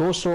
200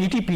TTP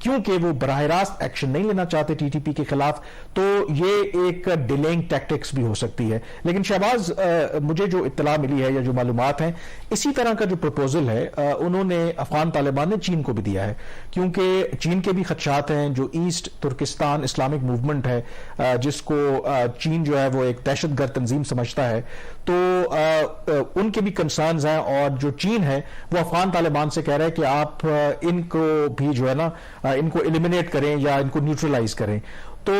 کیونکہ وہ براہ راست ایکشن نہیں لینا چاہتے ٹی ٹی پی کے خلاف، تو یہ ایک ڈیلینگ ٹیکٹکس بھی ہو سکتی ہے. لیکن شہباز، مجھے جو اطلاع ملی ہے یا جو معلومات ہیں، اسی طرح کا جو پروپوزل ہے انہوں نے افغان طالبان نے چین کو بھی دیا ہے، کیونکہ چین کے بھی خدشات ہیں. جو ایسٹ ترکستان اسلامک موومنٹ ہے، جس کو چین جو ہے وہ ایک دہشت گرد تنظیم سمجھتا ہے، تو ان کے بھی کنسرنز ہیں. اور جو چین ہے وہ افغان طالبان سے کہہ رہا ہے کہ آپ ان کو بھی جو ہے نا ان کو ایلیمینیٹ کریں یا ان کو نیوٹرلائز کریں. تو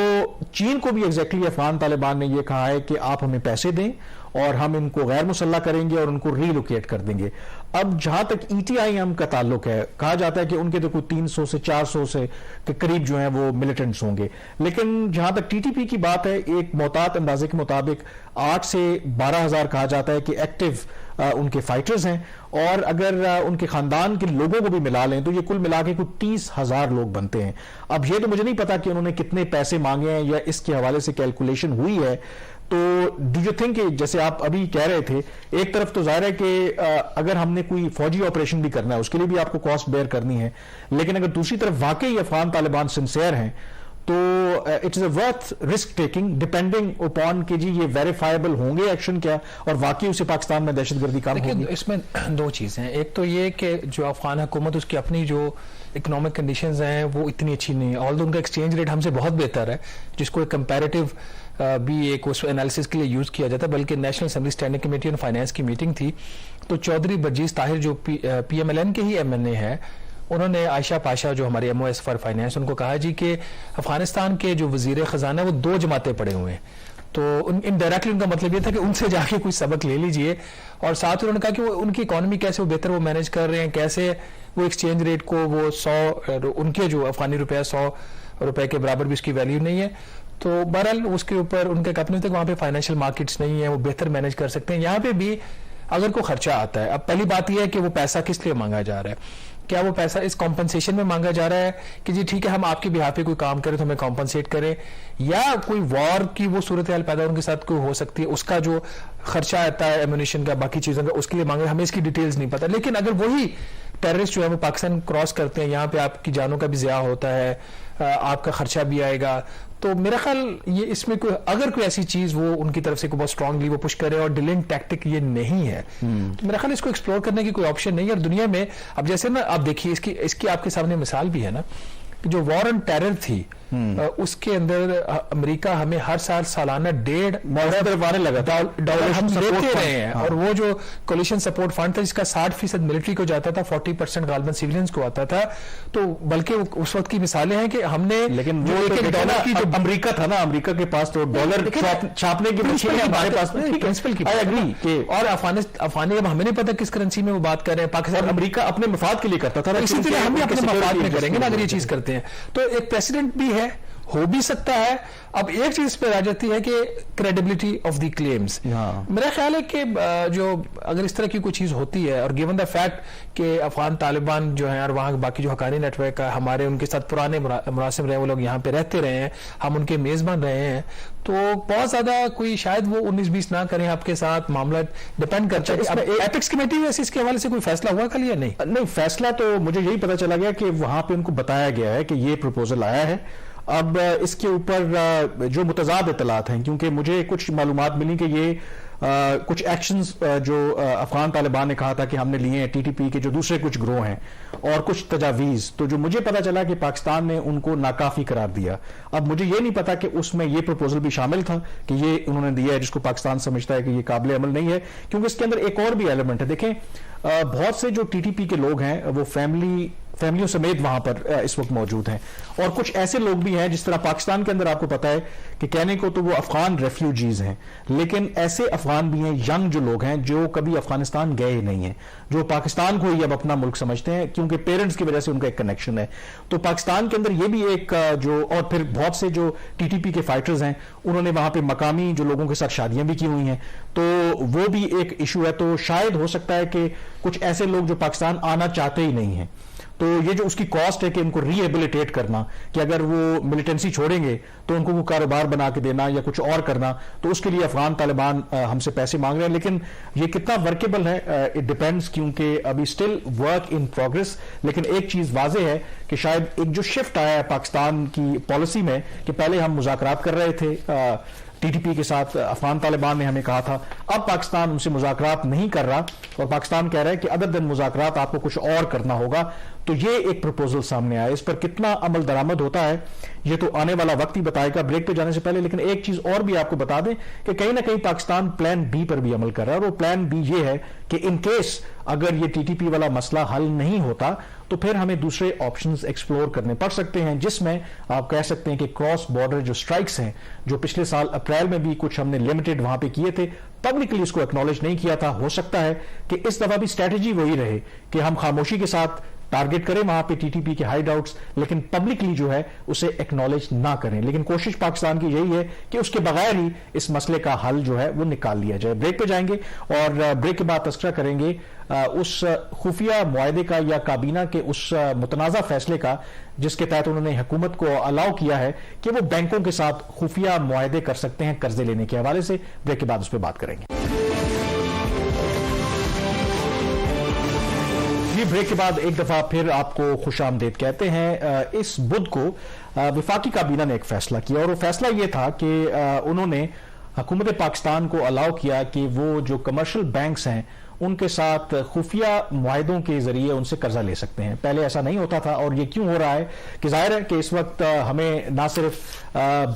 چین کو بھی ایگزیکٹلی افغان طالبان نے یہ کہا ہے کہ آپ ہمیں پیسے دیں اور ہم ان کو غیر مسلح کریں گے اور ان کو ری لوکیٹ کر دیں گے. اب جہاں تک ای ٹی آئی ایم کا تعلق ہے، کہا جاتا ہے کہ ان کے تو کوئی 300 سے 400 سے کے قریب جو ہیں وہ ملیٹنٹس ہوں گے. لیکن جہاں تک ٹی ٹی پی کی بات ہے، ایک محتاط اندازے کے مطابق 8 سے 12,000 کہا جاتا ہے کہ ایکٹیو ان کے فائٹرز ہیں، اور اگر ان کے خاندان کے لوگوں کو بھی ملا لیں تو یہ کل ملا کے کوئی 30,000 لوگ بنتے ہیں. اب یہ تو مجھے نہیں پتا کہ انہوں نے کتنے پیسے مانگے ہیں یا اس کے حوالے سے کیلکولیشن ہوئی ہے. تو ڈو یو تھنک کہ جیسے آپ ابھی کہہ رہے تھے، ایک طرف تو ظاہر ہے کہ اگر ہم نے کوئی فوجی آپریشن بھی کرنا ہے اس کے لیے بھی آپ کو کاسٹ بیئر کرنی ہے، لیکن اگر دوسری طرف واقعی افغان طالبان سنسیئر ہیں تو it is a worth risk taking depending upon کہ جی یہ ویریفائبل ہوں گے ایکشن کیا، اور واقعی اسے پاکستان میں دہشت گردی کام ہوگی. اس میں دو چیزیں ہیں. ایک تو یہ کہ جو افغان حکومت اس کی اپنی جو اکنامک کنڈیشنز ہیں وہ اتنی اچھی نہیں ہے، آلدو ان کا ایکسچینج ریٹ ہم سے بہت بہتر ہے، جس کو ایک کمپیریٹیو بھی ایک اس انالیسس کے لیے یوز کیا جاتا ہے. بلکہ national assembly standing committee on finance کی میٹنگ تھی تو چودھری برجیز طاہر جو پی ایم ایل این کے ہی ایم این اے ہے، انہوں نے عائشہ پاشا جو ہمارے M O S for finance, ان کو کہا جی کہ افغانستان کے جو وزیر خزانہ وہ 2 جماعتیں پڑے ہوئے ہیں. تو انڈائریکٹلی ان کا مطلب یہ تھا کہ ان سے جا کے کوئی سبق لے لیجئے، اور ساتھ انہوں نے کہا کہ وہ ان کی اکانومی کیسے وہ بہتر وہ مینج کر رہے ہیں، کیسے وہ ایکسچینج ریٹ کو وہ 100 ان کے جو افغانی روپیہ 100 روپے کے برابر بھی اس کی ویلیو نہیں ہے. تو بہرحال اس کے اوپر ان کے اپنے تک وہاں پہ فائنینشیل مارکیٹس نہیں ہیں، وہ بہتر مینج کر سکتے ہیں. یہاں پہ بھی اگر کوئی خرچہ آتا ہے، اب پہلی بات یہ ہے کہ وہ پیسہ کس لیے مانگا جا رہا ہے. کیا وہ پیسہ اس کمپنسیشن میں مانگا جا رہا ہے کہ جی ٹھیک ہے ہم آپ کے بہاف پہ کوئی کام کریں تو ہمیں کمپنسیٹ کریں، یا کوئی وار کی وہ صورتحال پیدا ان کے ساتھ کوئی ہو سکتی ہے، اس کا جو خرچہ آتا ہے ایمونیشن کا باقی چیزوں کا اس کے لیے مانگ رہے ہیں. ہمیں اس کی ڈیٹیلز نہیں پتا. لیکن اگر وہی ٹیررسٹ جو ہے وہ پاکستان کراس کرتے ہیں، یہاں پہ آپ کی جانوں کا بھی ضیاع ہوتا ہے، آپ کا خرچہ بھی آئے گا، تو میرا خیال یہ اس میں کوئی اگر کوئی ایسی چیز وہ ان کی طرف سے بہت اسٹرانگلی وہ پش کرے اور ڈیلنگ ٹیکٹک یہ نہیں ہے، تو میرا خیال اس کو ایکسپلور کرنے کی کوئی آپشن نہیں ہے. اور دنیا میں اب جیسے نا آپ دیکھیے اس کی آپ کے سامنے مثال بھی ہے نا، جو وار آن ٹیرر تھی اس کے اندر امریکہ ہمیں ہر سال سالانہ $1.5 ہم دیتے رہے ہیں، اور وہ جو کولیشن سپورٹ فنڈ تھا جس کا 60% ملٹری کو جاتا تھا، 40% غالباً سیولینز کو آتا تھا. تو بلکہ اس وقت کی مثالیں ہیں کہ ہم نے لیکن جو ڈالر کی جو امریکہ تھا نا، امریکہ کے پاس تو ڈالر چھاپنے کی مشین ہمارے پاس پرنسپل کی، اور افغانی اب ہمیں نہیں پتا کس کرنسی میں وہ بات کر رہے ہیں. پاکستان امریکہ اپنے مفاد کے لیے کرتا تھا، اسی طرح ہم بھی اپنے مفاد میں کریں گے نا اگر یہ چیز کرتے ہیں. تو ایک پریسیڈنٹ بھی ہے، ہو بھی سکتا ہے. اب ایک چیز پہ آ جاتی ہے کہ کریڈیبلٹی آف دی کلیمز. میرا خیال ہے کہ جو اگر اس طرح کی کوئی چیز ہوتی ہے، اور گیون دا فیکٹ کہ افغان طالبان جو ہیں اور وہاں باقی جو حقانی نیٹ ورک ہے ہمارے ان کے ساتھ پرانے مراسم رہے، وہ لوگ یہاں پہ رہتے رہے ہیں، ہم ان کے میزبان رہے ہیں، تو بہت زیادہ کوئی شاید وہ 19-20 نہ کریں آپ کے ساتھ. معاملہ ڈپینڈ کرتا ہے. ایپیکس کمیٹی میں اس کے حوالے سے کوئی فیصلہ ہوا کل یا نہیں؟ فیصلہ تو مجھے یہی پتا چلا گیا کہ وہاں پہ ان کو بتایا گیا ہے کہ یہ پروپوزل آیا ہے. اب اس کے اوپر جو متضاد اطلاعات ہیں، کیونکہ مجھے کچھ معلومات ملی کہ یہ کچھ ایکشنز جو افغان طالبان نے کہا تھا کہ ہم نے لیے ہیں ٹی ٹی پی کے جو دوسرے کچھ گروہ ہیں، اور کچھ تجاویز، تو جو مجھے پتا چلا کہ پاکستان نے ان کو ناکافی قرار دیا. اب مجھے یہ نہیں پتا کہ اس میں یہ پروپوزل بھی شامل تھا کہ یہ انہوں نے دیا ہے جس کو پاکستان سمجھتا ہے کہ یہ قابل عمل نہیں ہے، کیونکہ اس کے اندر ایک اور بھی ایلیمنٹ ہے. دیکھیں بہت سے جو ٹی ٹی پی کے لوگ ہیں وہ فیملیوں سمیت وہاں پر اس وقت موجود ہیں، اور کچھ ایسے لوگ بھی ہیں جس طرح پاکستان کے اندر آپ کو پتا ہے کہ کہنے کو تو وہ افغان ریفیوجیز ہیں، لیکن ایسے افغان بھی ہیں ینگ جو لوگ ہیں جو کبھی افغانستان گئے ہی نہیں ہیں، جو پاکستان کو ہی اب اپنا ملک سمجھتے ہیں کیونکہ پیرنٹس کی وجہ سے ان کا ایک کنیکشن ہے. تو پاکستان کے اندر یہ بھی ایک جو، اور پھر بہت سے جو ٹی ٹی پی کے فائٹرز ہیں انہوں نے وہاں پہ مقامی جو لوگوں کے ساتھ شادیاں بھی کی ہوئی ہیں، تو وہ بھی ایک ایشو ہے. تو شاید ہو سکتا ہے کہ کچھ ایسے لوگ جو پاکستان آنا چاہتے ہی نہیں ہیں، تو یہ جو اس کی کاسٹ ہے کہ ان کو ری ایبلیٹیٹ کرنا، کہ اگر وہ ملیٹنسی چھوڑیں گے تو ان کو کوئی کاروبار بنا کے دینا یا کچھ اور کرنا، تو اس کے لیے افغان طالبان ہم سے پیسے مانگ رہے ہیں. لیکن یہ کتنا ورکیبل ہے اٹ ڈیپینڈس، کیونکہ ابھی اسٹل ورک ان پروگرس. لیکن ایک چیز واضح ہے کہ شاید ایک جو شفٹ آیا ہے پاکستان کی پالیسی میں، کہ پہلے ہم مذاکرات کر رہے تھے ٹی ٹی پی کے ساتھ، افغان طالبان نے ہمیں کہا تھا، اب پاکستان ان سے مذاکرات نہیں کر رہا اور پاکستان کہہ رہا ہے کہ ادر دین مذاکرات آپ کو کچھ اور کرنا ہوگا. تو یہ ایک پروپوزل سامنے آیا، اس پر کتنا عمل درآمد ہوتا ہے یہ تو آنے والا وقت ہی بتائے گا بریک پہ جانے سے پہلے. لیکن ایک چیز اور بھی آپ کو بتا دیں کہ کہیں نہ کہیں پاکستان پلان بی پر بھی عمل کر رہا ہے، اور وہ پلان بی یہ ہے کہ ان کیس اگر یہ ٹی ٹی پی والا مسئلہ حل نہیں ہوتا تو پھر ہمیں دوسرے آپشنز ایکسپلور کرنے پڑ سکتے ہیں، جس میں آپ کہہ سکتے ہیں کہ کراس بارڈر جو سٹرائکس ہیں، جو پچھلے سال اپریل میں بھی کچھ ہم نے لمیٹڈ وہاں پہ کیے تھے، پبلکلی اس کو ایکنالج نہیں کیا تھا. ہو سکتا ہے کہ اس دفعہ بھی اسٹریٹجی وہی رہے کہ ہم خاموشی کے ساتھ ٹارگٹ کریں وہاں پہ ٹی ٹی پی کے ہائیڈ آؤٹس، لیکن پبلکلی جو ہے اسے ایکنالج نہ کریں. لیکن کوشش پاکستان کی یہی ہے کہ اس کے بغیر ہی اس مسئلے کا حل جو ہے وہ نکال لیا جائے. بریک پہ جائیں گے اور بریک کے بعد تذکرہ کریں گے اس خفیہ معاہدے کا یا کابینہ کے اس متنازع فیصلے کا جس کے تحت انہوں نے حکومت کو الاؤ کیا ہے کہ وہ بینکوں کے ساتھ خفیہ معاہدے کر سکتے ہیں قرضے لینے کے حوالے سے. بریک کے بعد اس پہ بات کریں گے. بریک کے بعد ایک دفعہ پھر آپ کو خوش آمدید کہتے ہیں. اس بدھ کو وفاقی کابینہ نے ایک فیصلہ کیا اور وہ فیصلہ یہ تھا کہ انہوں نے حکومت پاکستان کو الاؤ کیا کہ وہ جو کمرشل بینکس ہیں ان کے ساتھ خفیہ معاہدوں کے ذریعے ان سے قرضہ لے سکتے ہیں. پہلے ایسا نہیں ہوتا تھا اور یہ کیوں ہو رہا ہے کہ ظاہر ہے کہ اس وقت ہمیں نہ صرف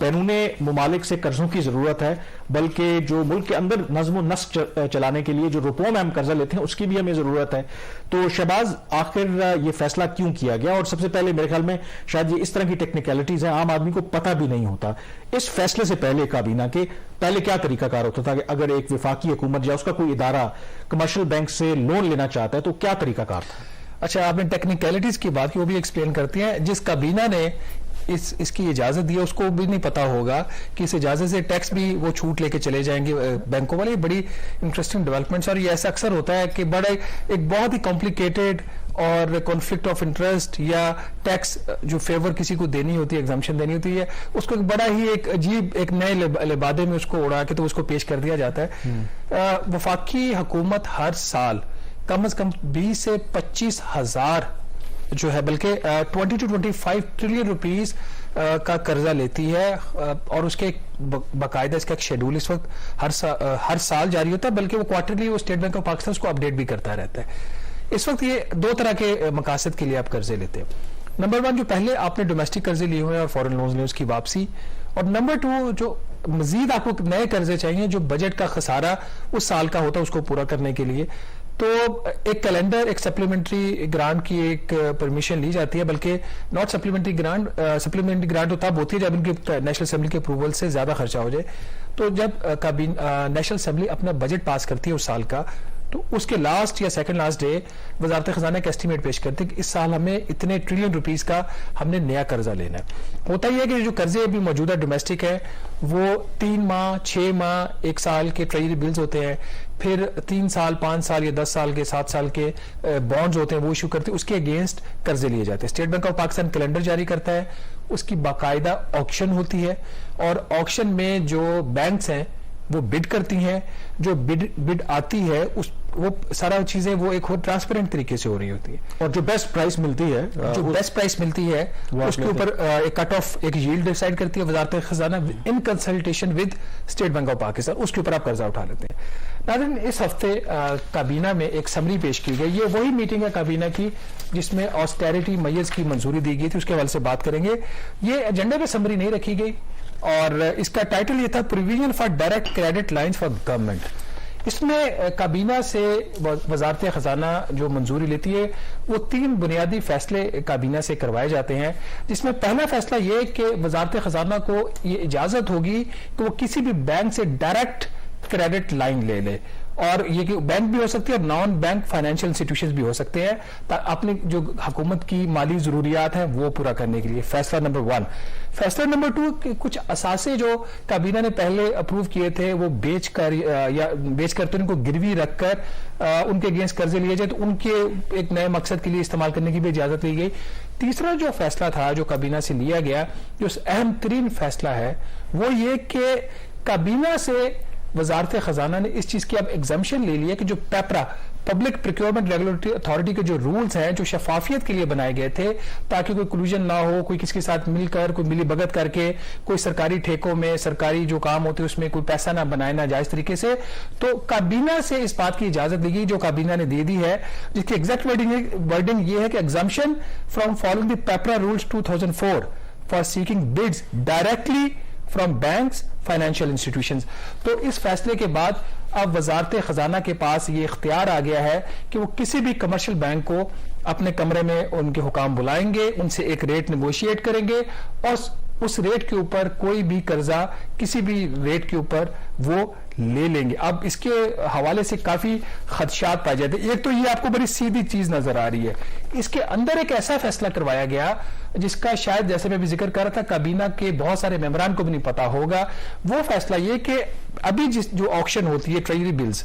بیرون ممالک سے قرضوں کی ضرورت ہے بلکہ جو ملک کے اندر نظم و نسق چلانے کے لیے جو روپوں میں ہم قرضہ لیتے ہیں اس کی بھی ہمیں ضرورت ہے. تو شہباز آخر یہ فیصلہ کیوں کیا گیا؟ اور سب سے پہلے میرے خیال میں شاید یہ اس طرح کی ٹیکنیکلٹیز ہیں عام آدمی کو پتہ بھی نہیں ہوتا. اس فیصلے سے پہلے کابینہ کے پہلے کیا طریقہ کار ہوتا تھا کہ اگر ایک وفاقی حکومت یا اس کا کوئی ادارہ کمرشل بینک سے لون لینا چاہتا ہے تو کیا طریقہ کار تھا؟ اچھا، آپ نے ٹیکنیکلٹیز کی بات کی، وہ بھی ایکسپلین کرتی ہیں. جس کابینہ نے اس کی اجازت دی ہے اس کو بھی نہیں پتا ہوگا کہ اس اجازت سے ٹیکس بھی وہ چھوٹ لے کے چلے جائیں گے بینکوں والے. بڑی انٹرسٹنگ ڈیولپمنٹس، اور یہ ایسا اکثر ہوتا ہے کہ بڑا ایک بہت ہی کمپلیکیٹڈ اور کانفلکٹ آف انٹرسٹ یا ٹیکس جو فیور کسی کو دینی ہوتی ہے، ایگزامپشن دینی ہوتی ہے، اس کو بڑا ہی ایک عجیب ایک نئے لبادے میں اس کو اڑا کے تو اس کو پیش کر دیا جاتا ہے. وفاقی حکومت ہر سال کم از کم 20 سے 25 ہزار جو ہے بلکہ 20 to 25 ٹریلین روپیز کا قرضہ لیتی ہے، اور اس کے باقاعدہ اس کا ایک شیڈول اس وقت ہر سال جاری ہوتا ہے، بلکہ وہ کوارٹرلی وہ اسٹیٹ بینک آف پاکستان اس کو اپڈیٹ بھی کرتا رہتا ہے. اس وقت یہ دو طرح کے مقاصد کے لیے آپ قرضے لیتے ہیں. نمبر 1 جو پہلے آپ نے ڈومیسٹک قرضے لیے ہوئے ہیں اور فورن لونز لیے اس کی واپسی، اور نمبر 2 جو مزید آپ کو نئے قرضے چاہیے جو بجٹ کا خسارہ اس سال کا ہوتا ہے اس کو پورا کرنے کے لیے. تو ایک کیلنڈر، ایک سپلیمنٹری گرانٹ کی ایک پرمیشن لی جاتی ہے، بلکہ ناٹ سپلیمنٹری گرانٹ تو تب ہوتی ہے جب ان کی نیشنل اسمبلی کے اپروول سے زیادہ خرچہ ہو جائے. تو جب نیشنل اسمبلی اپنا بجٹ پاس کرتی ہے اس سال کا، تو اس کے لاسٹ یا سیکنڈ لاسٹ ڈے وزارت خزانہ کا ایسٹیمیٹ پیش کرتے ہیں کہ اس سال ہمیں اتنے ٹریلین روپیز کا ہم نے نیا قرضہ لینا ہے. ہوتا یہ ہے کہ جو قرضے ابھی موجودہ ڈومیسٹک ہے وہ 3 ماہ 6 ماہ 1 سال کے ٹریجری بلز ہوتے ہیں، پھر 3 سال 5 سال یا 10 سال کے 7 سال کے بانڈز ہوتے ہیں وہ ایشو کرتے ہیں، اس کے اگینسٹ قرضے لیے جاتے ہیں. State Bank of Pakistan calendar جاری کرتا ہے، اس کی باقاعدہ آکشن ہوتی ہے، اور آکشن میں جو بینکس ہیں وہ بڈ کرتی ہیں، جو بڈ آتی ہے وہ سارا چیزیں وہ ایک ٹرانسپیرنٹ طریقے سے ہو رہی ہوتی ہے، اور جو بیسٹ پرائس ملتی ہے اس کے اوپر ایک کٹ آف ایک ییلڈ ڈیسائیڈ کرتی ہے وزارت خزانہ ان consultation with State Bank of Pakistan, اس کے اوپر آپ قرضہ اٹھا لیتے ہیں. ناظرین، اس ہفتے کابینہ میں ایک سمری پیش کی گئی، یہ وہی میٹنگ ہے کابینہ کی جس میں آسٹیرٹی میئرز کی منظوری دی گئی تھی، اس کے حوالے سے بات کریں گے. یہ ایجنڈے پہ سمری نہیں رکھی گئی اور اس کا ٹائٹل یہ تھا provision for direct credit lines for government. اس میں کابینہ سے وزارت خزانہ جو منظوری لیتی ہے وہ 3 بنیادی فیصلے کابینہ سے کروائے جاتے ہیں، جس میں پہلا فیصلہ یہ کہ وزارت خزانہ کو یہ اجازت ہوگی کہ وہ کسی بھی بینک سے ڈائریکٹ کریڈٹ لائن لے لے، اور یہ کہ بینک بھی ہو سکتے ہیں اور نان بینک فائنینشیل انسٹیٹیوشنز بھی ہو سکتے ہیں اپنی جو حکومت کی مالی ضروریات ہیں وہ پورا کرنے کے لیے. فیصلہ نمبر 1. فیصلہ نمبر 2 کہ کچھ اثاثے جو کابینہ نے پہلے اپروو کیے تھے وہ بیچ کر تو ان کو گروی رکھ کر ان کے اگینسٹ قرضے لیے جائے تو ان کے ایک نئے مقصد کے لیے استعمال کرنے کی بھی اجازت لی گئی. تیسرا جو فیصلہ تھا جو کابینہ سے لیا گیا جو اہم ترین فیصلہ ہے وہ یہ کہ کابینہ سے وزارت خزانہ نے اس چیز کی اب ایگزمپشن لے لی ہے کہ جو PEPRA public procurement regulatory authority کے جو رولز ہیں جو شفافیت کے لیے بنائے گئے تھے تاکہ کوئی کلوژن نہ ہو, کوئی کسی کے ساتھ مل کر کوئی ملی بھگت کر کے کوئی سرکاری ٹھیکوں میں سرکاری جو کام ہوتے ہیں اس میں کوئی پیسہ نہ بنائے نہ جائز طریقے سے, تو کابینہ سے اس بات کی اجازت دی گئی جو کابینہ نے دے دی ہے جس کی ایگزیکٹ ورڈنگ یہ ہے کہ exemption from following the PPRA rules 2004 for seeking bids directly from banks financial institutions. تو اس فیصلے کے بعد اب وزارت خزانہ کے پاس یہ اختیار آ گیا ہے کہ وہ کسی بھی کمرشل بینک کو اپنے کمرے میں ان کے حکام بلائیں گے, ان سے ایک ریٹ نیگوشیٹ کریں گے اور اس ریٹ کے اوپر کوئی بھی قرضہ کسی بھی ریٹ کے اوپر وہ لے لیں گے. اب اس کے حوالے سے کافی خدشات پائے جاتے ہیں. ایک تو یہ آپ کو بڑی سیدھی چیز نظر آ رہی ہے, اس کے اندر ایک ایسا فیصلہ کروایا گیا جس کا شاید جیسے میں بھی ذکر کر رہا تھا کابینہ کے بہت سارے ممبران کو بھی نہیں پتا ہوگا. وہ فیصلہ یہ کہ ابھی جو آکشن ہوتی ہے ٹریجری بلز,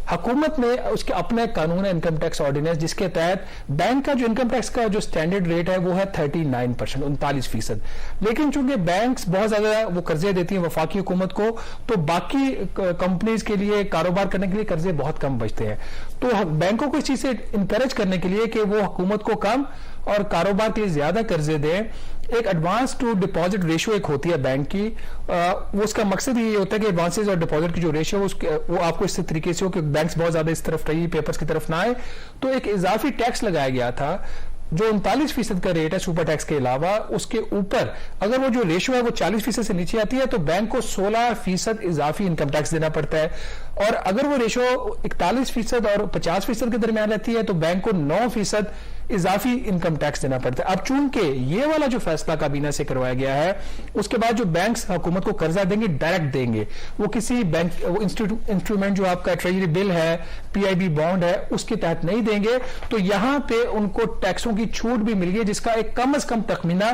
حکومت نے اس کے اپنے قانون انکم ٹیکس آرڈیننس جس کے تحت بینک کا جو انکم ٹیکس کا جو سٹینڈرڈ ریٹ ہے وہ ہے 39%, 39%. لیکن چونکہ بینکس بہت زیادہ وہ قرضے دیتی ہیں وفاقی حکومت کو تو باقی کمپنیز کے لیے کاروبار کرنے کے لیے قرضے بہت کم بچتے ہیں. تو بینکوں کو اس چیز سے انکریج کرنے کے لیے کہ وہ حکومت کو کم اور کاروبار کے لیے زیادہ قرضے دیں, ایک ایڈوانس ٹو ڈپازٹ ریشو ایک ہوتی ہے بینک کی, وہ اس کا مقصد یہ ہوتا ہے کہ ایڈوانسز اور ڈپازٹ کی جو ریشو وہ آپ کو اس طریقے سے ہو کہ بینکس بہت زیادہ اس طرف پیپرز کی طرف نہ آئے. تو ایک اضافی ٹیکس لگایا گیا تھا جو 39% کا ریٹ ہے سپر ٹیکس کے علاوہ, اس کے اوپر اگر وہ جو ریشو ہے وہ 40% سے نیچے آتی ہے تو بینک کو 16% اضافی انکم ٹیکس دینا پڑتا ہے, اور اگر وہ ریشو 41% اور 50% کے درمیان رہتی ہے تو بینک کو 9% اضافی انکم ٹیکس دینا پڑتا ہے. اب چونکہ یہ والا جو فیصلہ کابینہ سے کروایا گیا ہے اس کے بعد جو بینکس حکومت کو قرضہ دیں گے ڈائریکٹ دیں گے, وہ کسی بینک انسٹرومنٹ جو آپ کا ٹریجری بل ہے PIB بانڈ ہے اس کے تحت نہیں دیں گے. تو یہاں پہ ان کو ٹیکسوں کی چھوٹ بھی مل گئی جس کا ایک کم از کم تخمینہ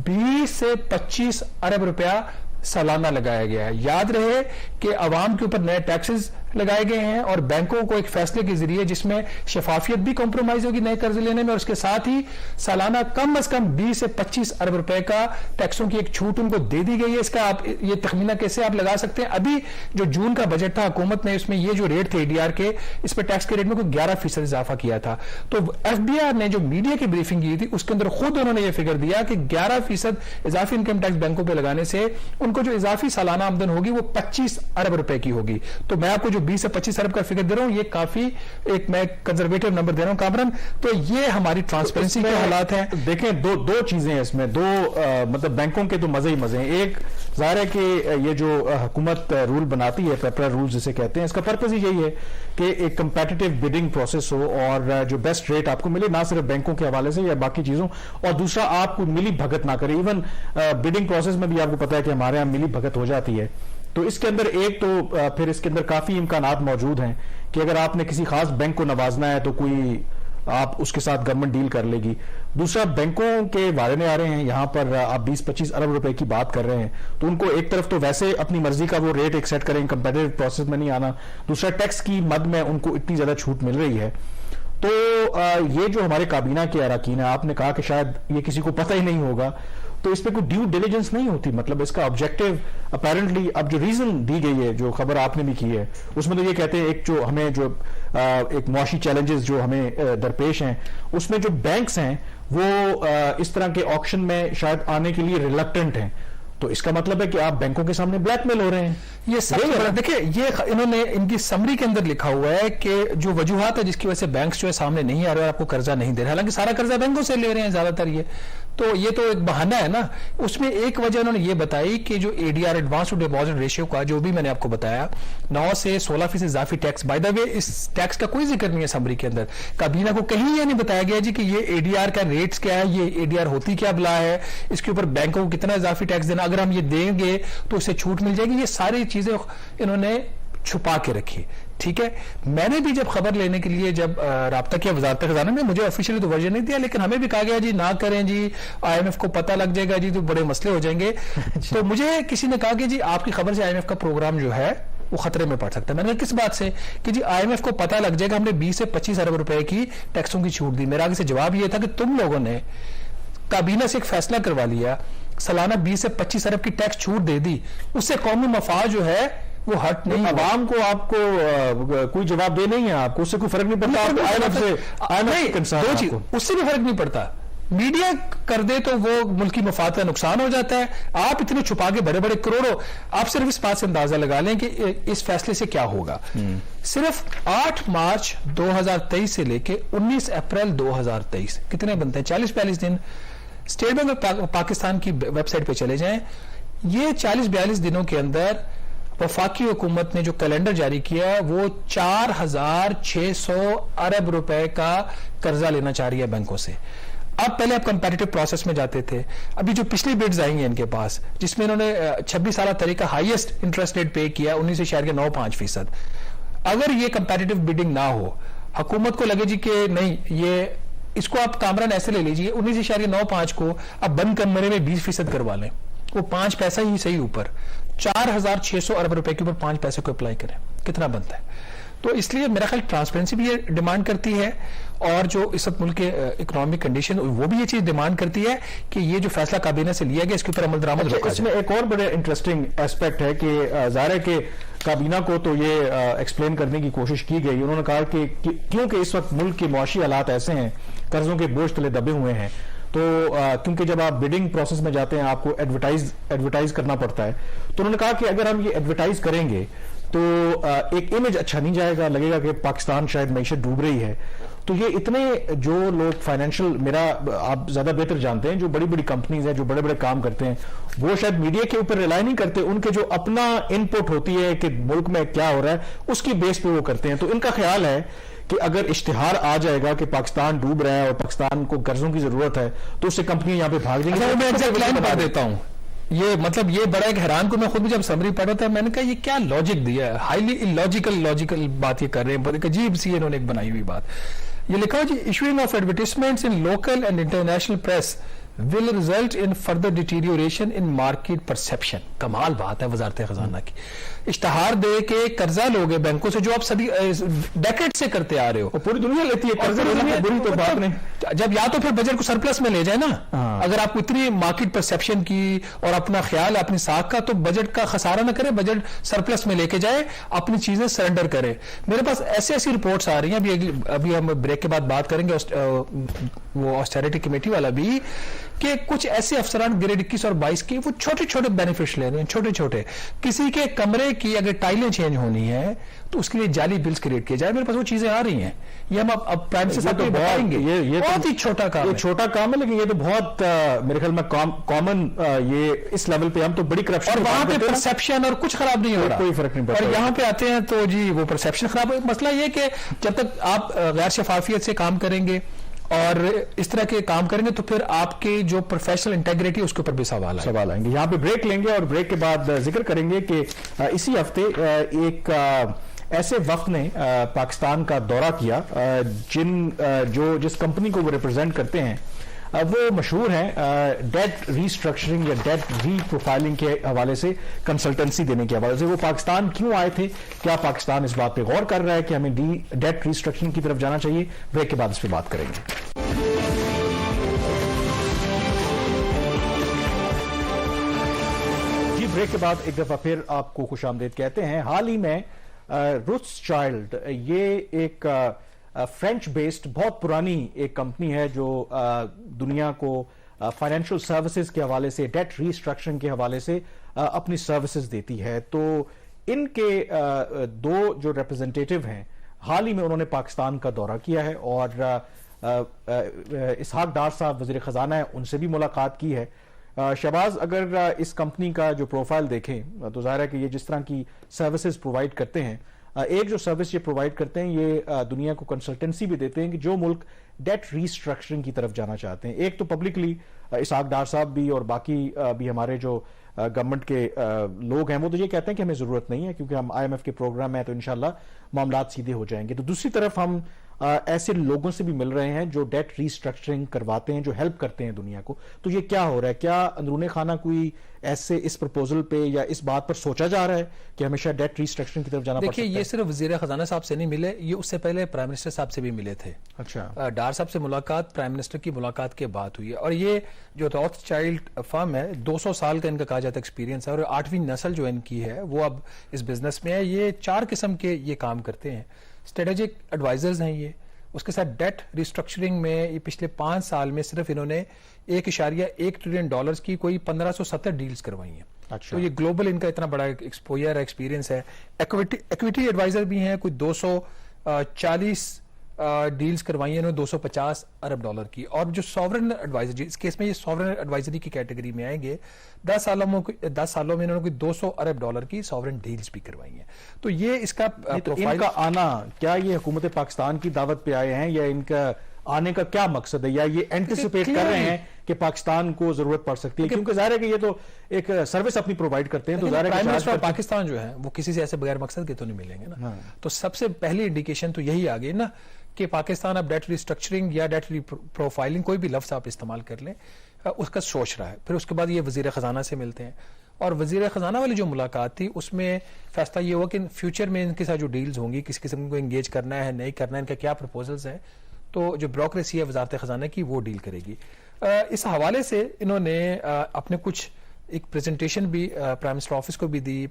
20 سے 25 ارب روپیہ سالانہ لگایا گیا ہے. یاد رہے کہ عوام کے اوپر نئے ٹیکسز لگائے گئے ہیں اور بینکوں کو ایک فیصلے کے ذریعے جس میں شفافیت بھی کمپرومائز ہوگی نئے قرض لینے میں, اور اس کے ساتھ ہی سالانہ کم از کم 20 سے 25 ارب روپے کا ٹیکسوں کی ایک چھوٹ ان کو دے دی گئی ہے. اس کا آپ یہ تخمینہ کیسے آپ لگا سکتے ہیں, ابھی جو جون کا بجٹ تھا حکومت نے اس میں یہ جو ریٹ تھے ADR کے اس پہ ٹیکس کے ریٹ میں کوئی 11% اضافہ کیا تھا. تو FBR نے جو میڈیا کی بریفنگ کی تھی اس کے اندر خود انہوں نے یہ فگر دیا کہ 11% اضافی انکم ٹیکس بینکوں پہ لگانے سے ان کو جو اضافی سالانہ آمدن ہوگی وہ 25 ارب روپے کی ہوگی. تو میں آپ کو جو 20 سے 25 ارب کا فگر دے رہا ہوں یہ کافی ایک میں کنزرویٹو نمبر دے رہا ہوں کامران. تو یہ ہماری ٹرانسپیرنسی کے حالات ہیں. دیکھیں دو چیزیں ہیں اس میں, دو مطلب بینکوں کے تو مزے ہی مزے ہیں. ایک ظاہر ہے کہ یہ جو حکومت رول بناتی ہے پیپرا رولز جسے کہتے ہیں اس کا پرپز ہی یہی ہے کہ ایک کمپیٹیٹو بڈنگ پروسیس ہو اور جو بیسٹ ریٹ آپ کو ملے نہ صرف بینکوں کے حوالے سے یا باقی چیزوں, اور دوسرا آپ کو ملی بھگت نہ کرے. ایون بڈنگ پروسیس میں بھی آپ کو پتا ہے کہ ہمارے یہاں ملی بھگت ہو جاتی ہے. تو اس کے اندر ایک تو پھر اس کے اندر کافی امکانات موجود ہیں کہ اگر آپ نے کسی خاص بینک کو نوازنا ہے تو کوئی آپ اس کے ساتھ گورنمنٹ ڈیل کر لے گی. دوسرا بینکوں کے بارے میں آ رہے ہیں یہاں پر آپ 20-25 ارب روپے کی بات کر رہے ہیں تو ان کو ایک طرف تو ویسے اپنی مرضی کا وہ ریٹ ایک سیٹ کریں, کمپیٹیٹو پروسیس میں نہیں آنا, دوسرا ٹیکس کی مد میں ان کو اتنی زیادہ چھوٹ مل رہی ہے. تو یہ جو ہمارے کابینہ کے اراکین ہیں, آپ نے کہا کہ شاید یہ کسی کو پتہ ہی نہیں ہوگا, تو اس پہ کوئی ڈیو ڈیلیجنس نہیں ہوتی. مطلب اس کا آبجیکٹو اپیرنٹلی اب جو ریزن دی گئی ہے جو خبر آپ نے بھی کی ہے اس میں تو یہ کہتے ہیں ایک جو ہمیں جو ایک معاشی چیلنجز جو ہمیں درپیش ہیں اس میں جو بینکس ہیں وہ اس طرح کے آکشن میں شاید آنے کے لیے ریلکٹنٹ ہیں. تو اس کا مطلب ہے کہ آپ بینکوں کے سامنے بلیک میل ہو رہے ہیں. یہ دیکھیں یہ انہوں نے ان کی سمری کے اندر لکھا ہوا ہے کہ جو وجوہات ہے جس کی وجہ سے بینکس جو ہے سامنے نہیں آ رہے اور آپ کو قرضہ نہیں دے رہے, حالانکہ سارا قرضہ بینکوں سے لے رہے ہیں زیادہ تر, یہ تو ایک بہانہ ہے نا. اس میں ایک وجہ انہوں نے یہ بتائی کہ جو ADR advance to deposit ratio کا جو بھی میں نے آپ کو بتایا 9 سے 16% اضافی ٹیکس, بائی دا وے اس ٹیکس کا کوئی ذکر نہیں ہے سمری کے اندر. کابینہ کو کہیں یہ نہیں بتایا گیا جی کہ یہ ADR کا ریٹس کیا ہے, یہ ADR ہوتی کیا بلا ہے, اس کے اوپر بینکوں کو کتنا اضافی ٹیکس دینا, اگر ہم یہ دیں گے تو اسے چھوٹ مل جائے گی. یہ ساری چیزیں انہوں نے چھپا کے رکھی. ٹھیک ہے, میں نے بھی جب خبر لینے کے لیے جب رابطہ کیا وزارت خزانہ نے, مجھے آفیشیلی تو ورژن نہیں دیا, لیکن ہمیں بھی کہا گیا جی نہ کریں جی, IMF کو پتہ لگ جائے گا جی تو بڑے مسئلے ہو جائیں گے. تو مجھے کسی نے کہا کہ جی آپ کی خبر سے IMF کا پروگرام جو ہے وہ خطرے میں پڑ سکتا ہے. میں نے کہا کس بات سے, کہ جی IMF کو پتہ لگ جائے گا ہم نے 20 سے 25 ارب روپے کی ٹیکسوں کی چھوٹ دی. میرا آگے سے جواب یہ تھا کہ تم لوگوں نے کابینہ سے ایک فیصلہ کروا لیا, سالانہ 20 سے 25 ارب کی ٹیکس چھوٹ دے دی, اس سے قومی مفاد جو ہے وہ ہٹ نہیں. عوام کو آپ کو کوئی جواب دے نہیں ہے, آپ کو اس سے کوئی فرق نہیں پڑتا. اس سے بھی فرق نہیں پڑتا, میڈیا کر دے تو وہ ملکی مفاد کا نقصان ہو جاتا ہے. آپ اتنے چھپا کے بڑے بڑے کروڑوں, آپ صرف اس بات سے اندازہ لگا لیں کہ اس فیصلے سے کیا ہوگا. صرف 8 مارچ 2023 سے لے کے 19 اپریل 2023 کتنے بنتے ہیں, 40-42 دن. اسٹیٹ بینک آف پاکستان کی ویب سائٹ پہ چلے جائیں, یہ 40-42 دنوں کے اندر وفاقی حکومت نے جو کیلنڈر جاری کیا وہ 4600 ارب روپے کا قرضہ لینا چاہ رہی ہے بینکوں سے. اب پہلے آپ کمپیریٹو پروسیس میں جاتے تھے, ابھی جو پچھلی بڈز آئی ہیں ان کے پاس جس میں انہوں نے 26 سالہ طریقہ ہائیسٹ انٹرسٹ ریٹ پے کیا 19.95%. اگر یہ کمپیریٹو بڈنگ نہ ہو, حکومت کو لگے جی کہ نہیں یہ اس کو آپ کامران ایسے لے لیجئے 19.95 کو اب بند کمرے میں 20% کروا لیں, وہ 5 پیسہ ہی صحیح اوپر 4600 ارب روپے کے اوپر 5 پیسے کو اپلائی کریں, کتنا بنتا ہے. تو اس لیے میرا خیال ٹرانسپیرنسی بھی یہ ڈیمانڈ کرتی ہے, اور جو اس وقت ملک کے اکنامک کنڈیشن وہ بھی یہ چیز ڈیمانڈ کرتی ہے کہ یہ جو فیصلہ کابینہ سے لیا گیا اس کے اوپر عمل درآمد روکا جائے. اس میں ایک اور بڑے انٹرسٹنگ ایسپیکٹ ہے کہ ظاہر ہے کہ کابینہ کو تو یہ ایکسپلین کرنے کی کوشش کی گئی. انہوں نے کہا کہ کیونکہ اس وقت ملک کے معاشی حالات ایسے ہیں, قرضوں کے بوجھ تلے دبے ہوئے ہیں, تو کیونکہ جب آپ بڈنگ پروسیس میں جاتے ہیں آپ کو ایڈورٹائز کرنا پڑتا ہے, تو انہوں نے کہا کہ اگر ہم یہ ایڈورٹائز کریں گے تو ایک امیج اچھا نہیں جائے گا, لگے گا کہ پاکستان شاید معیشت ڈوب رہی ہے. تو یہ اتنے جو لوگ فائنینشیل, میرا آپ زیادہ بہتر جانتے ہیں, جو بڑی بڑی کمپنیز ہیں جو بڑے بڑے کام کرتے ہیں وہ شاید میڈیا کے اوپر ریلائی نہیں کرتے, ان کے جو اپنا ان پٹ ہوتی ہے کہ ملک میں کیا ہو رہا ہے اس کی بیس پہ وہ کرتے ہیں. تو ان کا خیال ہے کہ اگر اشتہار آ جائے گا کہ پاکستان ڈوب رہا ہے اور پاکستان کو قرضوں کی ضرورت ہے تو اس سے کمپنیاں یہاں پہ بھاگ جائیں گی. میں ایگزیکٹ لائن بتا دیتا ہوں, یہ مطلب یہ بڑا ایک حیران کو, میں خود بھی جب سمری پڑھا تھا میں نے کہا یہ کیا لاجک دیا ہے, ہائیلی لاجیکل بات یہ کر رہے ہیں, عجیب سی انہوں نے ایک بنائی ہوئی بات. یہ لکھا جی issuing of advertisements in local and international press will result in further deterioration in market perception. کمال بات ہے وزارت خزانہ کی, اشتہار دے کے قرضہ لوگے بینکوں سے جو آپ سبھی ڈیکیڈ سے کرتے آ رہے ہو, پوری دنیا لیتی ہے قرضہ, بری تو بات نہیں. جب یا تو پھر بجٹ کو سرپلس میں لے جائے نا, اگر آپ کو اتنی مارکیٹ پرسپشن کی اور اپنا خیال ہے اپنی ساکھ کا, تو بجٹ کا خسارہ نہ کرے, بجٹ سرپلس میں لے کے جائے, اپنی چیزیں سرنڈر کرے. میرے پاس ایسی رپورٹس آ رہی ہیں, ابھی ہم بریک کے بعد بات کریں گے وہ آسٹیرٹی کمیٹی والا بھی, کہ کچھ ایسے افسران گریڈ 21 اور 22 کے وہ چھوٹے چھوٹے بینیفٹس لے رہے ہیں, چھوٹے چھوٹے. کسی کے کمرے کی اگر ٹائلیں چینج ہونی ہے تو اس کے لیے جعلی بلز کریٹ کیے جائے. میرے پاس وہ چیزیں آ رہی ہیں, یہ ہم اب پرائم سے ساتھ بتائیں گے. یہ بہت ہی چھوٹا کام ہے, یہ چھوٹا کام ہے, لیکن یہ تو بہت میرے خیال میں کامن, یہ اس لیول پہ ہم تو بڑی کرپشن, اور وہاں پہ پرسپشن اور کچھ خراب نہیں ہو رہا, کوئی فرق نہیں پڑتا. اور یہاں پہ آتے ہیں تو جی وہ پرسپشن خراب ہے. مسئلہ یہ کہ جب تک آپ غیر شفافیت سے کام کریں گے اور اس طرح کے کام کریں گے تو پھر آپ کے جو پروفیشنل انٹیگریٹی اس کے اوپر بھی سوال آئیں گے. یہاں پہ بریک لیں گے اور بریک کے بعد ذکر کریں گے کہ اسی ہفتے ایک ایسے وفد نے پاکستان کا دورہ کیا جس کمپنی کو وہ ریپرزینٹ کرتے ہیں وہ مشہور ہیں ڈیٹ ریسٹرکچرنگ یا ڈیٹ ری پروفائلنگ کے حوالے سے, کنسلٹنسی دینے کے حوالے سے. وہ پاکستان کیوں آئے تھے, کیا پاکستان اس بات پہ غور کر رہا ہے کہ ہمیں ڈیٹ ریسٹرکچرنگ کی طرف جانا چاہیے؟ بریک کے بعد اس پہ بات کریں گے. جی بریک کے بعد ایک دفعہ پھر آپ کو خوش آمدید کہتے ہیں. حال ہی میں روتھسچائلڈ, یہ ایک فرینچ بیسڈ بہت پرانی ایک کمپنی ہے جو دنیا کو فائنینشیل سروسز کے حوالے سے, ڈیٹ ریسٹرکچرنگ کے حوالے سے اپنی سروسز دیتی ہے. تو ان کے دو جو ریپرزنٹیٹیو ہیں, حال ہی میں انہوں نے پاکستان کا دورہ کیا ہے, اور اسحاق ڈار صاحب وزیر خزانہ ہیں, ان سے بھی ملاقات کی ہے. شہباز, اگر اس کمپنی کا جو پروفائل دیکھیں تو ظاہر ہے کہ یہ جس طرح کی سروسز پرووائڈ کرتے ہیں, ایک جو سروس یہ پرووائڈ کرتے ہیں یہ دنیا کو کنسلٹنسی بھی دیتے ہیں کہ جو ملک ڈیٹ ریسٹرکچرنگ کی طرف جانا چاہتے ہیں. ایک تو پبلکلی اسحاق ڈار صاحب بھی اور باقی بھی ہمارے جو گورنمنٹ کے لوگ ہیں وہ تو یہ کہتے ہیں کہ ہمیں ضرورت نہیں ہے کیونکہ ہم IMF کے پروگرام میں تو انشاءاللہ معاملات سیدھے ہو جائیں گے. تو دوسری طرف ہم ایسے لوگوں سے بھی مل رہے ہیں جو ڈیٹ ریسٹرکچرنگ کرواتے ہیں, جو ہیلپ کرتے ہیں دنیا کو. تو یہ کیا ہو رہا ہے؟ کیا اندرون خانہ کوئی ایسے اس پرپوزل پہ یا اس بات پر سوچا جا رہا ہے کہ ہمیشہ ڈیٹ ریسٹرکچرنگ کی طرف جانا پڑ سکتا ہے؟ دیکھیے, یہ صرف وزیر خزانہ صاحب سے نہیں ملے, یہ اس سے پہلے پرائم منسٹر صاحب سے بھی ملے تھے. اچھا, ڈار صاحب سے ملاقات پرائم منسٹر کی ملاقات کے بعد ہوئی ہے. اور یہ جو روتھ چائلڈ فرم ہے 200 سال کا ان کا کہا جاتا ہے ایکسپیرینس ہے, اور 8ویں نسل جو ان کی ہے وہ اب اس بزنس میں ہے. یہ 4 قسم کے یہ کام کرتے ہیں. اسٹریٹجک ایڈوائزرز ہیں یہ. اس کے ساتھ ڈیٹ ریسٹرکچرنگ میں یہ پچھلے 5 سال میں صرف انہوں نے $1.1 ٹریلین کی کوئی 1570 ڈیلز کروائی ہیں. تو یہ گلوبل ان کا اتنا بڑا ایکسپوئر ہے, ایکسپیرینس ہے. ایکویٹی ایڈوائزر بھی ہیں, کوئی 240 ڈیلز کروائی ہیں انہوں نے $250 ارب کی. اور جو ساورن ایڈوائزر, اس کیس میں یہ ساورن ایڈوائزری کی کیٹیگری میں آئیں گے, 10 سالوں میں انہوں نے کوئی $200 ارب کی ساورن ڈیلز بھی کروائی ہیں. تو یہ اس کا ان کا آنا, کیا یہ حکومت پاکستان کی دعوت پہ آئے ہیں یا ان کا آنے کا کیا مقصد ہے, یا یہ اینٹیسپیٹ کر رہے ہیں کہ پاکستان کو ضرورت پڑ سکتی ہے؟ کیونکہ ظاہر ہے کہ یہ تو ایک سروس اپنی پرووائڈ کرتے ہیں. تو ظاہر ہے کہ پاکستان جو ہے وہ کسی سے ایسے بغیر مقصد کے تو نہیں ملیں گے نا. تو سب سے پہلی انڈیکیشن تو یہی آ گئی نا کہ پاکستان اب ڈیٹ ریسٹرکچرنگ یا ڈیٹ پروفائلنگ, کوئی بھی لفظ آپ استعمال کر لیں, اس کا سوچ رہا ہے. پھر اس کے بعد یہ وزیر خزانہ سے ملتے ہیں, اور وزیر خزانہ والی جو ملاقات تھی اس میں فیصلہ یہ ہوا کہ فیوچر میں ان کے ساتھ جو ڈیلز ہوں گی, کس قسم کو انگیج کرنا ہے نہیں کرنا ہے, ان کا کیا پروپوزلز ہیں, تو جو بیوروکریسی ہے وزارت خزانہ کی وہ ڈیل کرے گی. اس حوالے سے انہوں نے اپنے کچھ ایک پریزنٹیشن بھی پرائم منسٹر آفس کو بھی دی,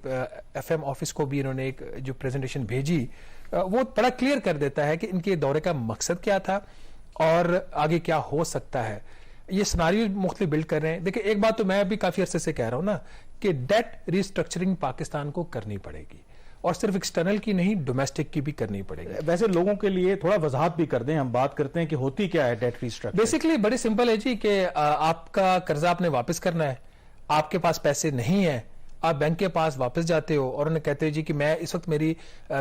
FM آفس کو بھی انہوں نے ایک جو پریزنٹیشن بھیجی, وہ بڑا کلیئر کر دیتا ہے کہ ان کے دورے کا مقصد کیا تھا اور آگے کیا ہو سکتا ہے. یہ سناریو مختلف بلڈ کر رہے ہیں. دیکھیں, ایک بات تو میں ابھی کافی عرصے سے کہہ رہا ہوں نا کہ ڈیٹ ریسٹرکچرنگ پاکستان کو کرنی پڑے گی, اور صرف ایکسٹرنل کی نہیں, ڈومیسٹک کی بھی کرنی پڑے گی. ویسے لوگوں کے لیے تھوڑا وضاحت بھی کر دیں, ہم بات کرتے ہیں کہ ہوتی کیا ہے ڈیٹ ریسٹرکچرنگ. بیسیکلی بڑی سمپل ہے جی, کہ آپ کا قرضہ آپ نے واپس کرنا ہے, آپ کے پاس پیسے نہیں ہیں, آپ بینک کے پاس واپس جاتے ہو اور انہیں کہتے ہیں جی کہ میں اس وقت میری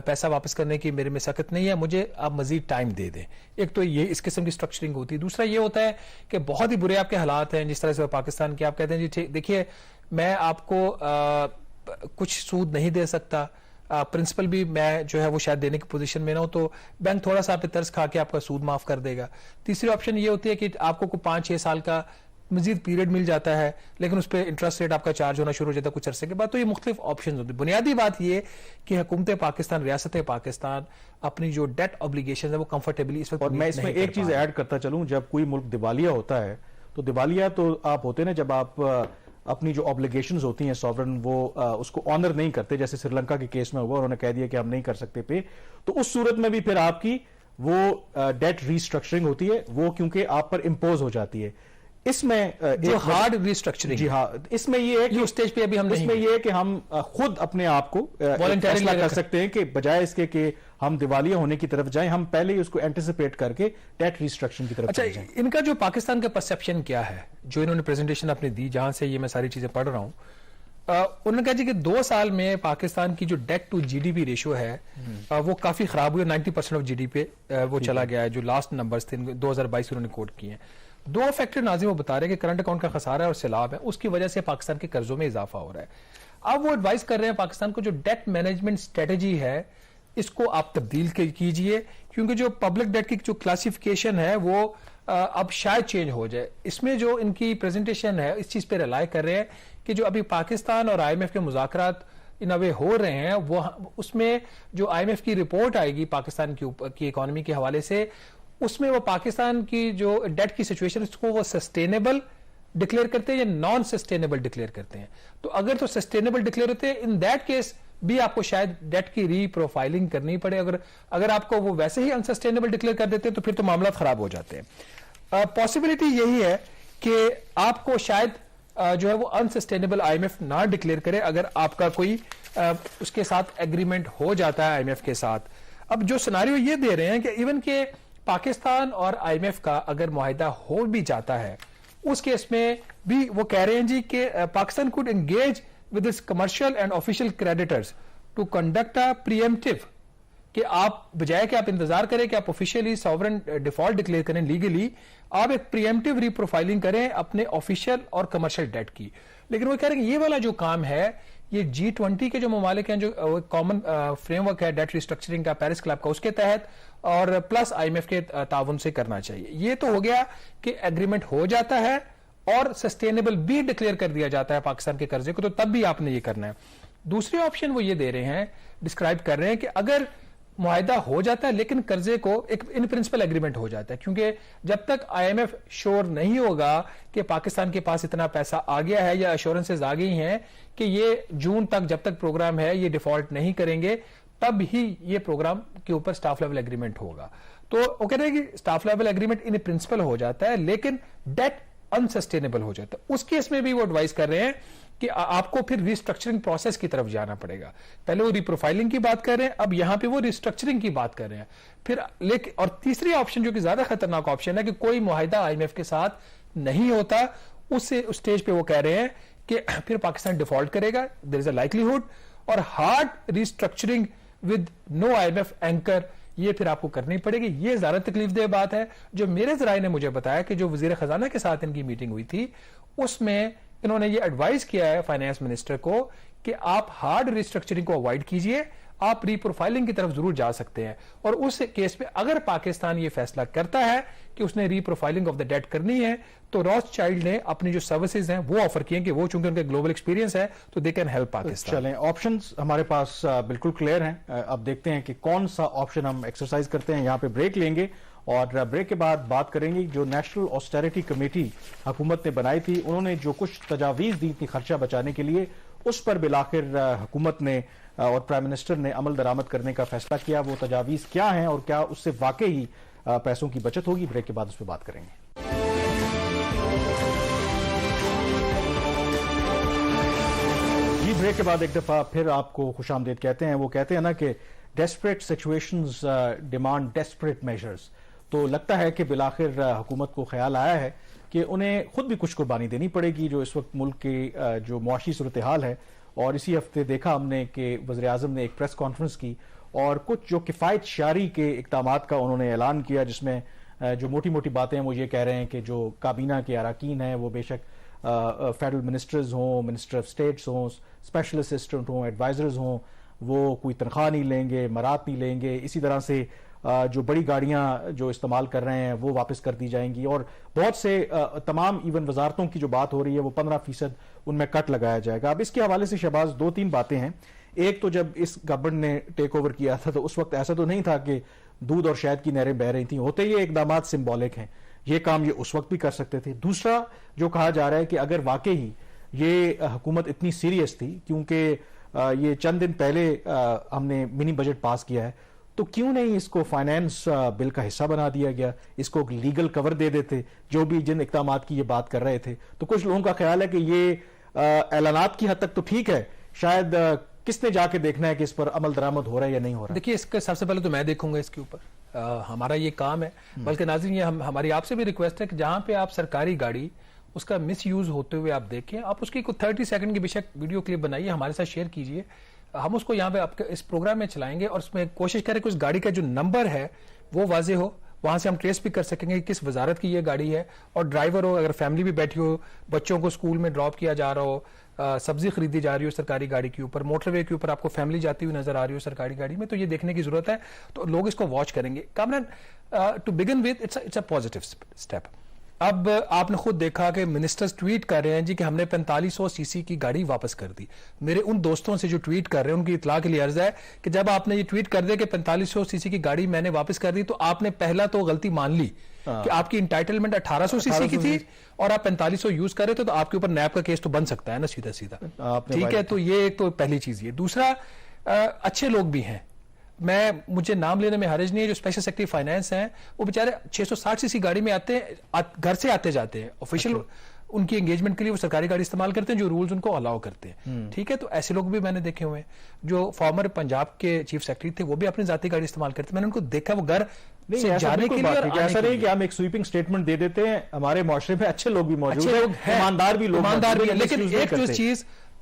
پیسہ واپس کرنے کی میرے میں سخت نہیں ہے, مجھے آپ مزید ٹائم دے دیں. ایک تو یہ اس قسم کی اسٹرکچرنگ ہوتی ہے. دوسرا یہ ہوتا ہے کہ بہت ہی برے آپ کے حالات ہیں, جس طرح سے پاکستان کے, آپ کہتے ہیں جی دیکھیے میں آپ کو کچھ سود نہیں دے سکتا, پرنسپل بھی میں جو ہے وہ شاید دینے کی پوزیشن میں نہ ہوں, تو بینک تھوڑا سا آپ پہ ترس کھا کے آپ کا سود معاف کر دے گا. تیسری آپشن یہ ہوتی ہے کہ آپ کو 5-6 سال کا مزید پیریڈ مل جاتا ہے, لیکن اس پہ انٹرسٹ ریٹ آپ کا چارج ہونا شروع ہو جاتا ہے کچھ عرصے کے بعد. تو یہ مختلف آپشنز ہوتے ہیں. بنیادی بات یہ کہ حکومت پاکستان, ریاست پاکستان اپنی جو ڈیٹ اوبلیگیشنز ہیں وہ کمفرٹیبلی اس وقت, اور میں اس میں ایک چیز ایڈ کرتا چلوں, جب کوئی ملک دیوالیہ ہوتا ہے تو دیوالیہ تو آپ ہوتے ہیں جب آپ اپنی جو اوبلیگیشنز ہوتی ہیں سوورن, وہ اس کو آنر نہیں کرتے, جیسے سری لنکا کے کیس میں ہوا, انہوں نے کہہ دیا کہ ہم نہیں کر سکتے پے, تو اس صورت میں بھی پھر آپ کی وہ ڈیٹ ریسٹرکچرنگ ہوتی ہے, وہ کیونکہ آپ پر امپوز ہو جاتی ہے. اس میں جو ہارڈ ریسٹرکچرنگ, جی ہاں, اس میں یہ ہے کہ اسٹیج پہ ابھی ہم اس میں یہ ہے کہ ہم خود اپنے آپ کو فیصلہ کر سکتے ہیں کہ بجائے اس کے کہ ہم دیوالیہ ہونے کی طرف جائیں, ہم پہلے ہی اس کو اینٹیسپیٹ کر کے ڈیٹ ریسٹرکشن کی طرف اچھا جائیں. ان کا جو پاکستان کا پرسیپشن کیا ہے, جو انہوں نے پریزنٹیشن اپنی دی, جہاں سے یہ میں ساری چیزیں پڑھ رہا ہوں, انہوں نے کہا جی کہ 2 سال میں پاکستان کی جو debt to G D P ratio ہے وہ کافی خراب ہوئی, 90% آف جی ڈی پی وہ چلا گیا ہے. جو لاسٹ نمبرز تھے 2022 انہوں نے کوٹ کیے ہیں. 2 فیکٹر ناظرین وہ بتا رہے ہیں کہ کرنٹ اکاؤنٹ کا خسارہ ہے اور سیلاب ہے, اس کی وجہ سے پاکستان کے قرضوں میں اضافہ ہو رہا ہے. اب وہ ایڈوائز کر رہے ہیں پاکستان کو, جو ڈیٹ مینجمنٹ اسٹریٹجی ہے اس کو آپ تبدیل کیجئے, کیونکہ جو پبلک ڈیٹ کی جو کلاسیفیکیشن ہے وہ اب شاید چینج ہو جائے. اس میں جو ان کی پریزنٹیشن ہے اس چیز پہ ریلائی کر رہے ہیں کہ جو ابھی پاکستان اور IMF کے مذاکرات ان وے ہو رہے ہیں, وہ اس میں جو IMF کی رپورٹ آئے گی پاکستان کی اکانومی کے حوالے سے, اس میں وہ پاکستان کی جو ڈیٹ کی سچویشن اس کو وہ سسٹینیبل ڈکلیئر کرتے ہیں یا نان سسٹینیبل ڈکلیئر کرتے ہیں. تو اگر تو سسٹینیبل ڈکلیئر ہوتے ہیں, ان دیٹ کیس بھی آپ کو شاید ڈیٹ کی ری پروفائلنگ کرنی پڑے. اگر آپ کو وہ ویسے ہی انسسٹینیبل ڈکلیئر کر دیتے ہیں تو پھر تو معاملات خراب ہو جاتے ہیں. پاسبلٹی یہی ہے کہ آپ کو شاید جو ہے وہ انسسٹینیبل IMF نہ ڈکلیئر کرے, اگر آپ کا کوئی اس کے ساتھ ایگریمنٹ ہو جاتا ہے IMF کے ساتھ. اب جو سناریو یہ دے رہے ہیں کہ ایون کہ پاکستان اور IMF کا اگر معاہدہ ہو بھی جاتا ہے, اس کیس میں بھی وہ کہہ رہے ہیں جی کہ Pakistan could engage with its commercial and official creditors to conduct a preemptive, کہ آپ بجائے کہ آپ انتظار کریں کہ آپ آفیشیلی ساورن ڈیفالٹ ڈکلیئر کریں لیگلی, آپ ایک پریمپٹیو ری پروفائلنگ کریں اپنے آفیشیل اور کمرشل ڈیٹ کی. لیکن وہ کہہ رہے ہیں یہ والا جو کام ہے یہ G20 کے جو ممالک ہیں, جو کامن فریم ورک ہے ڈیٹ ریسٹرکچرنگ کا پیرس کلب کا, اس کے تحت اور پلس IMF کے تعاون سے کرنا چاہیے. یہ تو ہو گیا کہ ایگریمنٹ ہو جاتا ہے اور سسٹینیبل بھی ڈکلیئر کر دیا جاتا ہے پاکستان کے قرضے کو, تو تب بھی آپ نے یہ کرنا ہے. دوسری آپشن وہ یہ دے رہے ہیں, ڈسکرائب کر رہے ہیں کہ اگر معاہدہ ہو جاتا ہے لیکن قرضے کو ایک ان پرنسپل ایگریمنٹ ہو جاتا ہے, کیونکہ جب تک IMF شور نہیں ہوگا کہ پاکستان کے پاس اتنا پیسہ آ گیا ہے یا ایشورنسز آ گئی ہیں کہ یہ جون تک جب تک پروگرام ہے یہ ڈیفالٹ نہیں کریں گے, تب ہی یہ پروگرام کے اوپر سٹاف لیول ایگریمنٹ ہوگا. تو وہ کہہ رہے ہیں کہ staff level agreement in principle ہو جاتا ہے لیکن ڈیٹ انسسٹینیبل ہو جاتا ہے. اس کیس میں بھی وہ ایڈوائز کر رہے ہیں کہ آپ کو پھر ریسٹرکچرنگ پروسیس کی طرف جانا پڑے گا. پہلے وہ ریپروفائلنگ کی بات کر رہے ہیں, اب یہاں پہ وہ ریسٹرکچرنگ کی بات کر رہے ہیں. پھر لیکن اور تیسری آپشن جو کہ زیادہ خطرناک آپشن ہے کہ کوئی معاہدہ IMF کے ساتھ نہیں ہوتا, اس اسٹیج پہ وہ کہہ رہے ہیں کہ پھر پاکستان ڈیفالٹ کرے گا, دیر از اے لائکلیہڈ, اور hard restructuring with no IMF anchor یہ پھر آپ کو کرنی پڑے گی. یہ زیادہ تکلیف دہ بات ہے. جو میرے ذرائع نے مجھے بتایا کہ جو وزیر خزانہ کے ساتھ ان کی میٹنگ ہوئی تھی اس میں انہوں نے یہ ایڈوائز کیا ہے فائنانس منسٹر کو کہ آپ ہارڈ ریسٹرکچرنگ کو اوائڈ کیجئے, آپ ری پروفائلنگ کی طرف ضرور جا سکتے ہیں. اور اس کیس پہ اگر پاکستان یہ فیصلہ کرتا ہے کہ اس نے ری پروفائلنگ آف دا ڈیٹ کرنی ہے تو روتھ چائلڈ نے اپنی جو سروسز ہیں وہ آفر کیے کہ وہ چونکہ ان کے گلوبل ایکسپیرینس ہے تو دے کین ہیلپ پاکستان. چلیں, آپشنز ہمارے پاس بالکل کلیئر ہیں. اب دیکھتے ہیں کہ کون سا آپشن ہم ایکسرسائز کرتے ہیں. یہاں پہ بریک لیں گے اور بریک کے بعد بات کریں گے. جو نیشنل آسٹیرٹی کمیٹی حکومت نے بنائی تھی, انہوں نے جو کچھ تجاویز دی تھی خرچہ بچانے کے لیے, اس پر بالآخر حکومت نے اور پرائم منسٹر نے عمل درآمد کرنے کا فیصلہ کیا. وہ تجاویز کیا ہیں اور کیا اس سے واقعی پیسوں کی بچت ہوگی؟ بریک کے بعد اس پہ بات کریں گے. جی, بریک کے بعد ایک دفعہ پھر آپ کو خوش آمدید کہتے ہیں. وہ کہتے ہیں نا کہ desperate situations demand desperate measures. تو لگتا ہے کہ بالآخر حکومت کو خیال آیا ہے کہ انہیں خود بھی کچھ قربانی دینی پڑے گی جو اس وقت ملک کی جو معاشی صورتحال ہے. اور اسی ہفتے دیکھا ہم نے کہ وزیراعظم نے ایک پریس کانفرنس کی اور کچھ جو کفایت شعاری کے اقدامات کا انہوں نے اعلان کیا, جس میں جو موٹی موٹی باتیں وہ یہ کہہ رہے ہیں کہ جو کابینہ کے اراکین ہیں وہ بے شک فیڈرل منسٹرز ہوں, منسٹر آف اسٹیٹس ہوں, اسپیشل اسسٹنٹ ہوں, ایڈوائزرز ہوں, وہ کوئی تنخواہ نہیں لیں گے, مرات نہیں لیں گے. اسی طرح سے جو بڑی گاڑیاں جو استعمال کر رہے ہیں وہ واپس کر دی جائیں گی, اور بہت سے تمام ایون وزارتوں کی جو بات ہو رہی ہے وہ 15% ان میں کٹ لگایا جائے گا. اب اس کے حوالے سے شہباز 2-3 باتیں ہیں. ایک تو جب اس گورنمنٹ نے ٹیک اوور کیا تھا تو اس وقت ایسا تو نہیں تھا کہ دودھ اور شہد کی نہریں بہہ رہی تھیں, ہوتے یہ اقدامات سمبولک ہیں, یہ کام یہ اس وقت بھی کر سکتے تھے. دوسرا جو کہا جا رہا ہے کہ اگر واقعی یہ حکومت اتنی سیریس تھی, کیونکہ یہ چند دن پہلے ہم نے منی بجٹ پاس کیا ہے, تو کیوں نہیں اس کو فائنانس بل کا حصہ بنا دیا گیا, اس کو لیگل کور دے دیتے جو بھی جن اقدامات کی یہ بات کر رہے تھے. تو کچھ لوگوں کا خیال ہے کہ یہ اعلانات کی حد تک تو ٹھیک ہے, شاید کس نے جا کے دیکھنا ہے کہ اس پر عمل درآمد ہو رہا ہے یا نہیں ہو رہا ہے. دیکھیے, اس کا سب سے پہلے تو میں دیکھوں گا اس کے اوپر, ہمارا یہ کام ہے. بلکہ ناظرین یہ ہماری آپ سے بھی ریکویسٹ ہے کہ جہاں پہ آپ سرکاری گاڑی اس کا مس یوز ہوتے ہوئے آپ دیکھیں, آپ اس کی کوئی 30 سیکنڈ کی بے شک ویڈیو کلپ بنائیے, ہمارے ساتھ شیئر کیجئے, ہم اس کو یہاں پہ آپ اس پروگرام میں چلائیں گے اور اس میں کوشش کریں کہ اس گاڑی کا جو نمبر ہے وہ واضح ہو, وہاں سے ہم ٹریس بھی کر سکیں گے کہ کس وزارت کی یہ گاڑی ہے, اور ڈرائیور ہو, اگر فیملی بھی بیٹھی ہو, بچوں کو اسکول میں ڈراپ کیا جا رہا ہو, سبزی خریدی جا رہی ہو سرکاری گاڑی کے اوپر, موٹر وے کے اوپر آپ کو فیملی جاتی ہوئی نظر آ رہی ہو سرکاری گاڑی میں, تو یہ دیکھنے کی ضرورت ہے. تو لوگ اس کو واچ کریں گے. Kamran, to begin with it's a positive step. اب آپ نے خود دیکھا کہ منسٹرز ٹویٹ کر رہے ہیں جی کہ ہم نے 4500 سی سی کی گاڑی واپس کر دی. میرے ان دوستوں سے جو ٹویٹ کر رہے ہیں ان کی اطلاع کے لیے عرض ہے کہ جب آپ نے یہ ٹویٹ کر دیا کہ 4500 سی سی کی گاڑی میں نے واپس کر دی, تو آپ نے پہلا تو غلطی مان لی کہ آپ کی انٹائٹلمنٹ 1800 سی سی کی تھی اور آپ 4500 یوز کر رہے تھے, تو آپ کے اوپر نیب کا کیس تو بن سکتا ہے نا سیدھا سیدھا. ٹھیک ہے, تو یہ ایک تو پہلی چیز. یہ دوسرا, اچھے لوگ بھی ہیں, مجھے نام لینے میں حرج نہیں ہے, جو اسپیشل سیکرٹری فائنانس ہیں وہ بیچارے 660 سی سی گاڑی میں آتے ہیں, گھر سے آتے جاتے ہیں, آفیشیل ان کی انگیجمنٹ کے لیے وہ سرکاری گاڑی استعمال کرتے ہیں جو رولز ان کو الاؤ کرتے ہیں. ٹھیک ہے, تو ایسے لوگ بھی میں نے دیکھے ہوئے ہیں. جو فارمر پنجاب کے چیف سیکرٹری تھے وہ بھی اپنی ذاتی گاڑی استعمال کرتے ہیں, میں نے ان کو دیکھا وہ گھر جانے کے لیے. ایسا نہیں کہ ہم ایک سویپنگ سٹیٹمنٹ دے دیتے ہیں, ہمارے معاشرے میں اچھے لوگ بھی موجود ہیں, ایماندار بھی لوگ, لیکن ایک جو چیز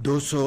200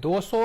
200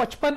55